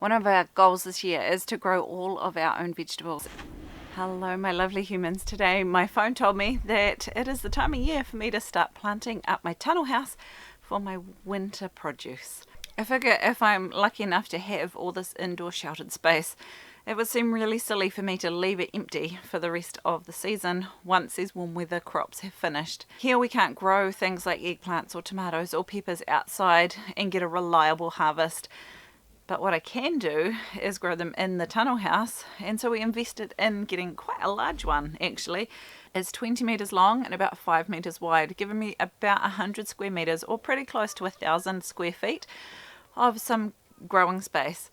One of our goals this year is to grow all of our own vegetables. Hello my lovely humans. Today my phone told me that it is the time of year for me to start planting up my tunnel house for my winter produce. I figure if I'm lucky enough to have all this indoor sheltered space, it would seem really silly for me to leave it empty for the rest of the season once these warm weather crops have finished. Here we can't grow things like eggplants or tomatoes or peppers outside and get a reliable harvest. But what I can do is grow them in the tunnel house, and so we invested in getting quite a large one actually. It's 20 metres long and about 5 metres wide, giving me about 100 square metres or pretty close to 1,000 square feet of some growing space.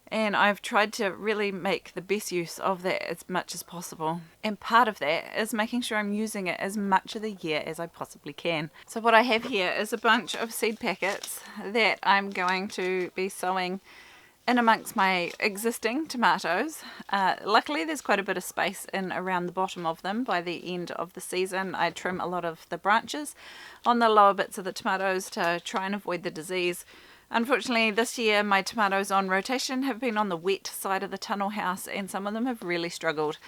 And I've tried to really make the best use of that as much as possible. And part of that is making sure I'm using it as much of the year as I possibly can. So what I have here is a bunch of seed packets that I'm going to be sowing in amongst my existing tomatoes. Luckily there's quite a bit of space in around the bottom of them. By the end of the season I trim a lot of the branches on the lower bits of the tomatoes to try and avoid the disease. Unfortunately this year my tomatoes on rotation have been on the wet side of the tunnel house and some of them have really struggled.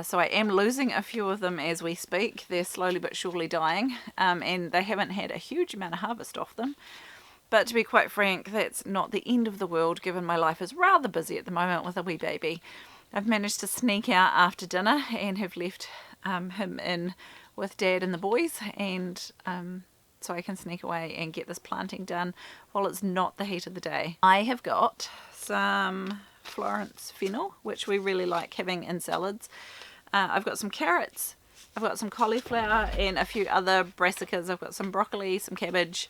So I am losing a few of them as we speak. They're slowly but surely dying, and they haven't had a huge amount of harvest off them. But to be quite frank, that's not the end of the world given my life is rather busy at the moment with a wee baby. I've managed to sneak out after dinner and have left him in with Dad and the boys, and so I can sneak away and get this planting done while it's not the heat of the day. I have got some Florence fennel, which we really like having in salads. I've got some carrots, I've got some cauliflower and a few other brassicas. I've got some broccoli, some cabbage,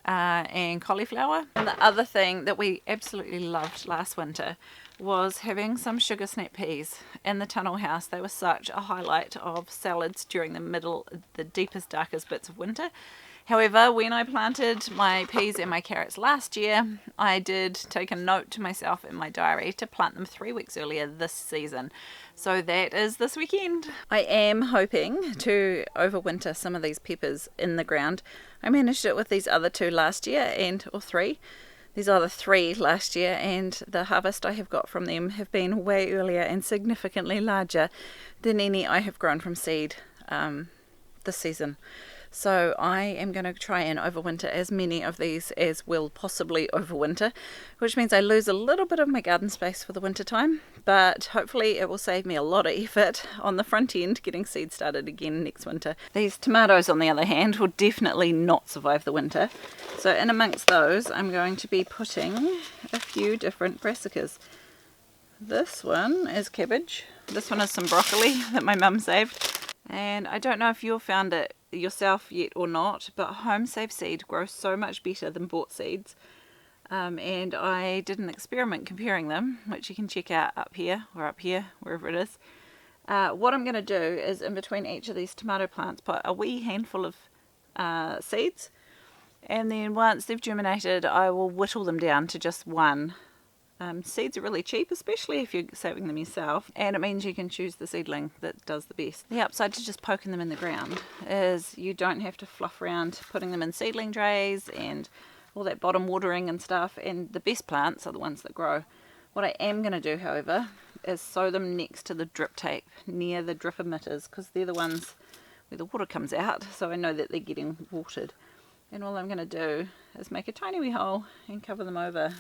and cauliflower. And the other thing that we absolutely loved last winter was having some sugar snap peas in the tunnel house. They were such a highlight of salads during the deepest, darkest bits of winter. However, when I planted my peas and my carrots last year, I did take a note to myself in my diary to plant them 3 weeks earlier this season. So that is this weekend. I am hoping to overwinter some of these peppers in the ground. I managed it with these other two last year, or three. These other three last year, and the harvest I have got from them have been way earlier and significantly larger than any I have grown from seed this season. So I am going to try and overwinter as many of these as will possibly overwinter, which means I lose a little bit of my garden space for the winter time, but hopefully it will save me a lot of effort on the front end getting seed started again next winter. These tomatoes on the other hand will definitely not survive the winter, so in amongst those I'm going to be putting a few different brassicas. This one is cabbage, this one is some broccoli that my mum saved, and I don't know if you've found it yourself yet or not, but home saved seed grows so much better than bought seeds, and I did an experiment comparing them, which you can check out up here or up here, wherever it is. What I'm going to do is in between each of these tomato plants put a wee handful of seeds, and then once they've germinated I will whittle them down to just one. Seeds are really cheap, especially if you're saving them yourself, and it means you can choose the seedling that does the best. The upside to just poking them in the ground is you don't have to fluff around putting them in seedling trays and all that bottom watering and stuff, and the best plants are the ones that grow. What I am going to do, however, is sow them next to the drip tape near the drip emitters, because they're the ones where the water comes out, so I know that they're getting watered. And all I'm going to do is make a tiny wee hole and cover them over.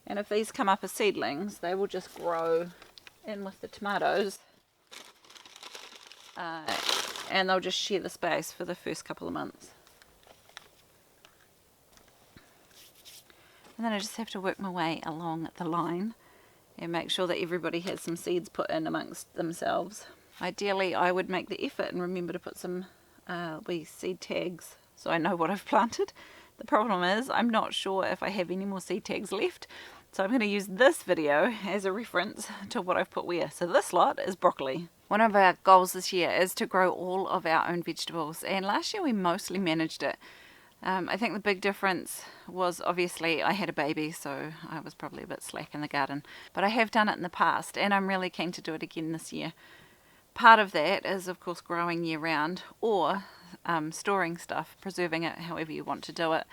And if these come up as seedlings, they will just grow in with the tomatoes, and they'll just share the space for the first couple of months. And then I just have to work my way along the line and make sure that everybody has some seeds put in amongst themselves. Ideally I would make the effort and remember to put some wee seed tags so I know what I've planted. The problem is I'm not sure if I have any more seed tags left, so I'm going to use this video as a reference to what I've put where. So this lot is broccoli. One of our goals this year is to grow all of our own vegetables, and last year we mostly managed it. I think the big difference was obviously I had a baby, so I was probably a bit slack in the garden, but I have done it in the past and I'm really keen to do it again this year. Part of that is of course growing year round, or storing stuff, preserving it however you want to do it.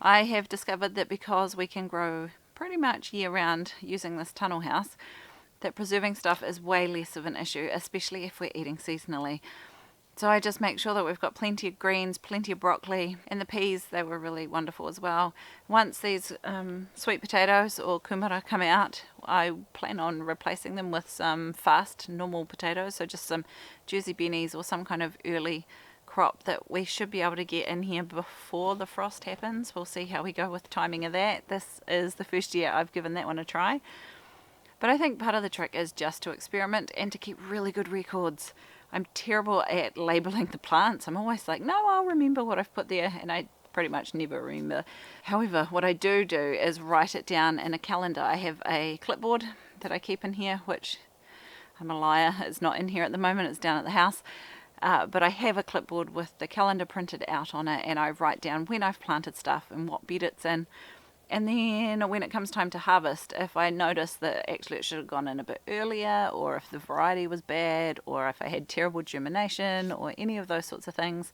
I have discovered that because we can grow pretty much year round using this tunnel house, that preserving stuff is way less of an issue, especially if we're eating seasonally. So I just make sure that we've got plenty of greens, plenty of broccoli, and the peas, they were really wonderful as well. Once these sweet potatoes or kumara come out, I plan on replacing them with some fast normal potatoes, so just some Jersey bennies or some kind of early crop that we should be able to get in here before the frost happens. We'll see how we go with timing of that. This is the first year I've given that one a try. But I think part of the trick is just to experiment and to keep really good records. I'm terrible at labeling the plants. I'm always like, no, I'll remember what I've put there, and I pretty much never remember. However, what I do is write it down in a calendar. I have a clipboard that I keep in here, which I'm a liar, it's not in here at the moment, it's down at the house. But I have a clipboard with the calendar printed out on it, and I write down when I've planted stuff and what bed it's in. And then when it comes time to harvest, if I notice that actually it should have gone in a bit earlier, or if the variety was bad, or if I had terrible germination, or any of those sorts of things,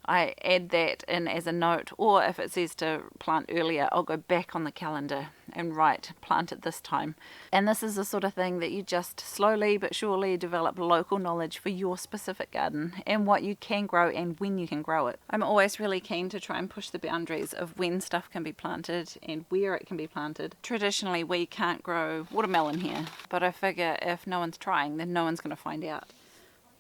I add that in as a note. Or if it says to plant earlier, I'll go back on the calendar and write plant at this time. And this is the sort of thing that you just slowly but surely develop local knowledge for your specific garden and what you can grow and when you can grow it. I'm always really keen to try and push the boundaries of when stuff can be planted and where it can be planted. Traditionally we can't grow watermelon here, but I figure if no one's trying, then no one's going to find out.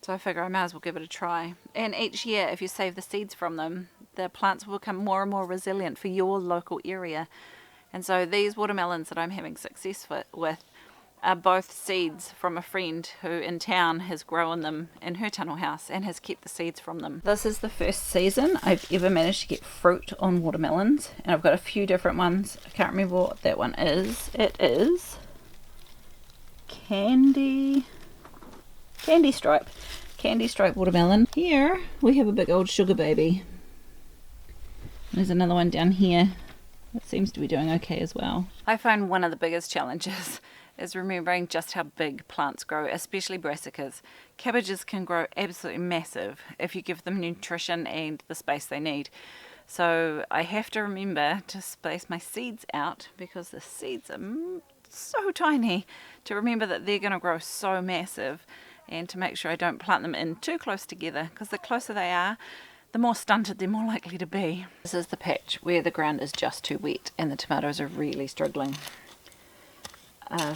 So I figure I might as well give it a try. And each year, if you save the seeds from them, the plants will become more and more resilient for your local area. And so these watermelons that I'm having success with are both seeds from a friend who in town has grown them in her tunnel house and has kept the seeds from them. This is the first season I've ever managed to get fruit on watermelons. And I've got a few different ones. I can't remember what that one is. It is Candy stripe watermelon. Here we have a big old sugar baby. There's another one down here that seems to be doing okay as well. I find one of the biggest challenges is remembering just how big plants grow, especially brassicas. Cabbages can grow absolutely massive if you give them nutrition and the space they need. So I have to remember to space my seeds out because the seeds are so tiny, to remember that they're going to grow so massive, and to make sure I don't plant them in too close together, because the closer they are, the more stunted they're more likely to be. This is the patch where the ground is just too wet and the tomatoes are really struggling.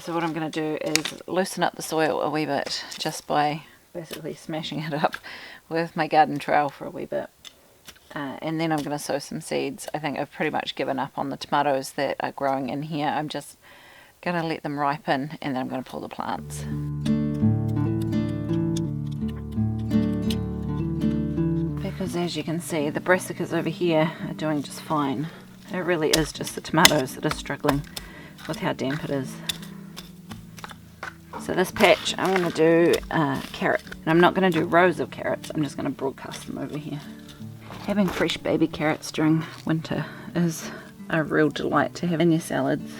So what I'm going to do is loosen up the soil a wee bit just by basically smashing it up with my garden trowel for a wee bit. And then I'm going to sow some seeds. I think I've pretty much given up on the tomatoes that are growing in here. I'm just going to let them ripen and then I'm going to pull the plants. Because as you can see, the brassicas over here are doing just fine. It really is just the tomatoes that are struggling with how damp it is. So this patch I'm going to do carrot. And I'm not going to do rows of carrots, I'm just going to broadcast them over here. Having fresh baby carrots during winter is a real delight to have in your salads.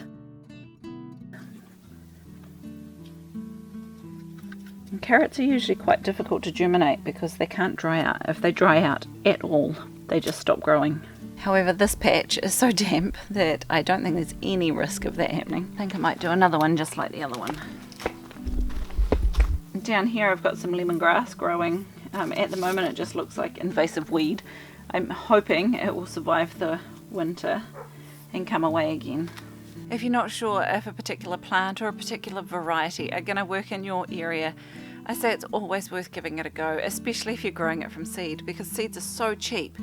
And carrots are usually quite difficult to germinate because they can't dry out. If they dry out at all, they just stop growing. However, this patch is so damp that I don't think there's any risk of that happening. I think I might do another one just like the other one. And down here I've got some lemongrass growing. At the moment it just looks like invasive weed. I'm hoping it will survive the winter and come away again. If you're not sure if a particular plant or a particular variety are going to work in your area, I say it's always worth giving it a go, especially if you're growing it from seed, because seeds are so cheap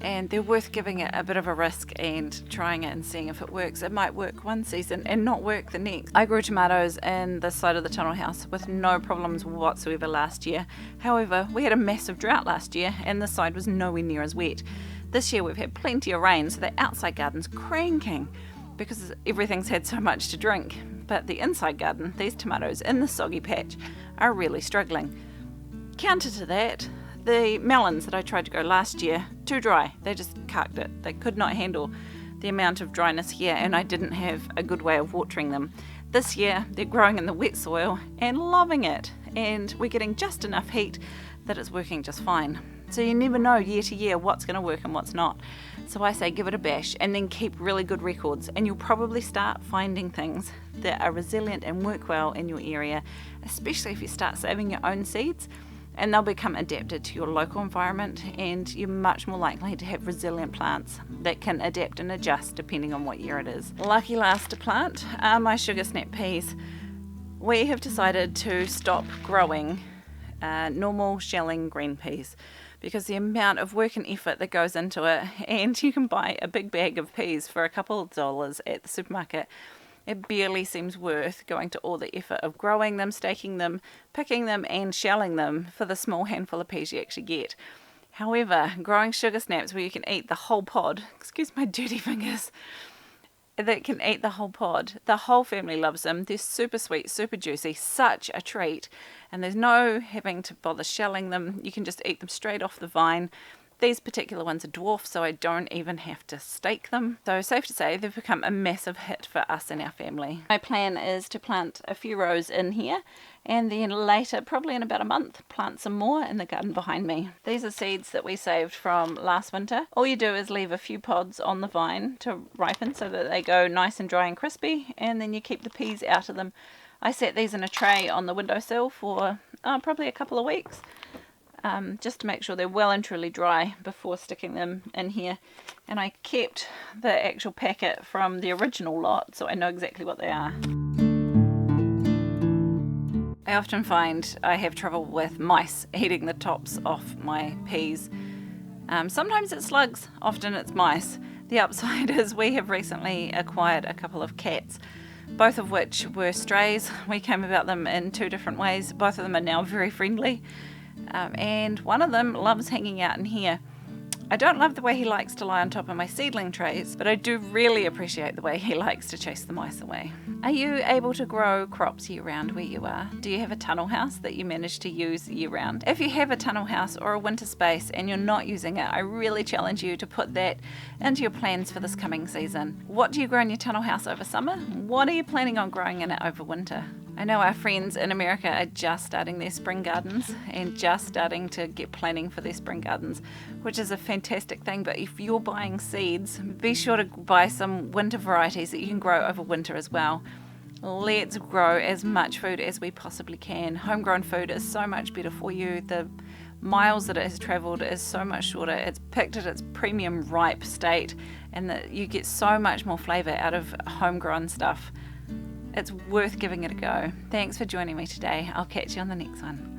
and they're worth giving it a bit of a risk and trying it and seeing if it works. It might work one season and not work the next. I grew tomatoes in this side of the tunnel house with no problems whatsoever last year. However, we had a massive drought last year and this side was nowhere near as wet. This year we've had plenty of rain, so the outside garden's cranking because everything's had so much to drink. But the inside garden, these tomatoes in the soggy patch, are really struggling. Counter to that, the melons that I tried to grow last year, too dry. They just carked it. They could not handle the amount of dryness here, and I didn't have a good way of watering them. This year, they're growing in the wet soil and loving it, and we're getting just enough heat that it's working just fine. So you never know year to year what's going to work and what's not. So I say give it a bash and then keep really good records, and you'll probably start finding things that are resilient and work well in your area, especially if you start saving your own seeds, and they'll become adapted to your local environment, and you're much more likely to have resilient plants that can adapt and adjust depending on what year it is. Lucky last to plant are my sugar snap peas. We have decided to stop growing normal shelling green peas because the amount of work and effort that goes into it, and you can buy a big bag of peas for a couple of dollars at the supermarket, it barely seems worth going to all the effort of growing them, staking them, picking them and shelling them for the small handful of peas you actually get. However, growing sugar snaps where you can eat the whole pod, excuse my dirty fingers, that can eat the whole pod. The whole family loves them. They're super sweet, super juicy, such a treat. And there's no having to bother shelling them. You can just eat them straight off the vine. These particular ones are dwarfs, so I don't even have to stake them. So safe to say they've become a massive hit for us and our family. My plan is to plant a few rows in here, and then later, probably in about a month, plant some more in the garden behind me. These are seeds that we saved from last winter. All you do is leave a few pods on the vine to ripen so that they go nice and dry and crispy, and then you keep the peas out of them. I set these in a tray on the windowsill for probably a couple of weeks. Just to make sure they're well and truly dry before sticking them in here. And I kept the actual packet from the original lot, so I know exactly what they are. I often find I have trouble with mice eating the tops off my peas. Sometimes it's slugs, often it's mice. The upside is we have recently acquired a couple of cats, both of which were strays. We came about them in two different ways. Both of them are now very friendly. And one of them loves hanging out in here. I don't love the way he likes to lie on top of my seedling trays, but I do really appreciate the way he likes to chase the mice away. Are you able to grow crops year round where you are? Do you have a tunnel house that you manage to use year round? If you have a tunnel house or a winter space and you're not using it, I really challenge you to put that into your plans for this coming season. What do you grow in your tunnel house over summer? What are you planning on growing in it over winter? I know our friends in America are just starting their spring gardens and just starting to get planning for their spring gardens, which is a fantastic thing. But if you're buying seeds, be sure to buy some winter varieties that you can grow over winter as well. Let's grow as much food as we possibly can. Homegrown food is so much better for you. The miles that it has traveled is so much shorter. It's picked at its premium ripe state, and that you get so much more flavor out of homegrown stuff. It's worth giving it a go. Thanks for joining me today. I'll catch you on the next one.